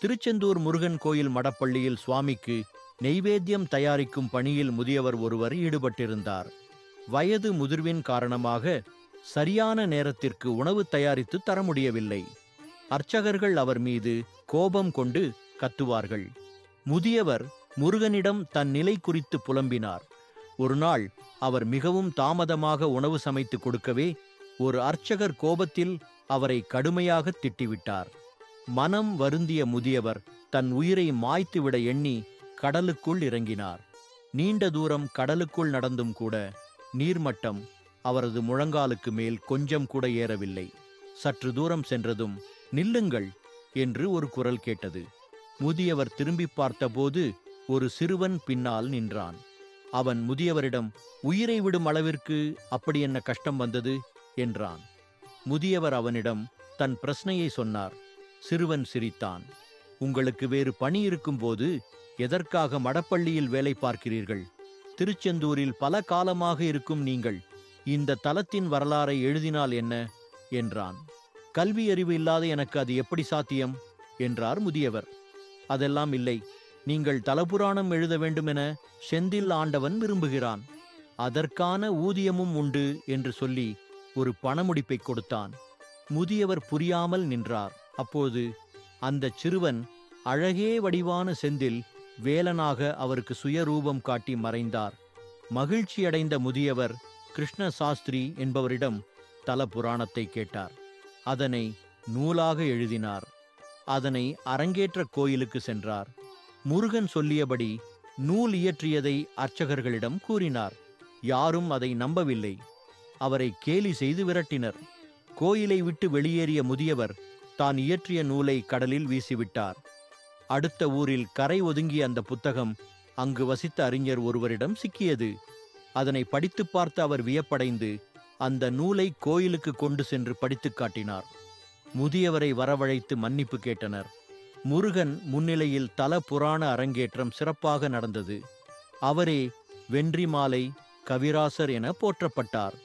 திருச்செந்தூர் முருகன் கோயில் மடப்பள்ளியில் சுவாமிக்கு நெய்வேத்தியம் தயாரிக்கும் பணியில் முதியவர் ஒருவர் ஈடுபட்டிருந்தார். வயது முதிர்வின் காரணமாக சரியான நேரத்திற்கு உணவு தயாரித்து தர முடியவில்லை. அர்ச்சகர்கள் அவர் மீது கோபம் கொண்டு கத்துவார்கள். முதியவர் முருகனிடம் தன் நிலை குறித்து புலம்பினார். ஒருநாள் அவர் மிகவும் தாமதமாக உணவு சமைத்து கொடுக்கவே ஒரு அர்ச்சகர் கோபத்தில் அவரை கடுமையாக திட்டிவிட்டார். மனம் வருந்திய முதியவர் தன் உயிரை மாய்த்துவிட எண்ணி கடலுக்குள் இறங்கினார். நீண்ட தூரம் கடலுக்குள் நடந்தும் கூட நீர்மட்டம் அவரது முழங்காலுக்கு மேல் கொஞ்சம் கூட ஏறவில்லை. சற்று தூரம் சென்றதும் நில்லுங்கள் என்று ஒரு குரல் கேட்டது. முதியவர் திரும்பி பார்த்தபோது ஒரு சிறுவன் பின்னால் நின்றான். அவன் முதியவரிடம், உயிரை விடும் அளவிற்கு அப்படி என்ன கஷ்டம் வந்தது என்றான். முதியவர் அவனிடம் தன் பிரச்சனையை சொன்னார். சிறுவன் சிரித்தான். உங்களுக்கு வேறு பணி இருக்கும்போது எதற்காக மடப்பள்ளியில் வேலை பார்க்கிறீர்கள்? திருச்செந்தூரில் பல காலமாக இருக்கும் நீங்கள் இந்த தலத்தின் வரலாறை எழுதினால் என்ன என்றான். கல்வி அறிவு இல்லாத எனக்கு அது எப்படி சாத்தியம் என்றார் முதியவர். அதெல்லாம் இல்லை, நீங்கள் தலபுராணம் எழுத வேண்டுமென செந்தில் ஆண்டவன் விரும்புகிறான். அதற்கான ஊதியமும் உண்டு என்று சொல்லி ஒரு பணமுடிப்பை கொடுத்தான். முதியவர் புரியாமல் நின்றார். அப்போது அந்த சிறுவன் அழகே வடிவான செந்தில் வேலனாக அவருக்கு சுயரூபம் காட்டி மறைந்தார். மகிழ்ச்சியடைந்த முதியவர் கிருஷ்ண சாஸ்திரி என்பவரிடம் தல புராணத்தை கேட்டார். அதனை நூலாக எழுதினார். அதனை அரங்கேற்ற கோயிலுக்கு சென்றார். முருகன் சொல்லியபடி நூல் இயற்றியதை அர்ச்சகர்களிடம் கூறினார். யாரும் அதை நம்பவில்லை. அவரை கேலி செய்து விரட்டினர். கோயிலை விட்டு வெளியேறிய முதியவர் தான் இயற்றிய நூலை கடலில் வீசிவிட்டார். அடுத்த ஊரில் கரை ஒதுங்கிய அந்த புத்தகம் அங்கு வசித்த அறிஞர் ஒருவரிடம் சிக்கியது. அதனை படித்துப் பார்த்து அவர் வியப்படைந்து அந்த நூலை கோயிலுக்கு கொண்டு சென்று படித்துக் காட்டினார். முதியவரை வரவழைத்து மன்னிப்பு கேட்டனர். முருகன் முன்னிலையில் தல புராண அரங்கேற்றம் சிறப்பாக நடந்தது. அவரே வென்றிமாலை கவிராசர் என போற்றப்பட்டார்.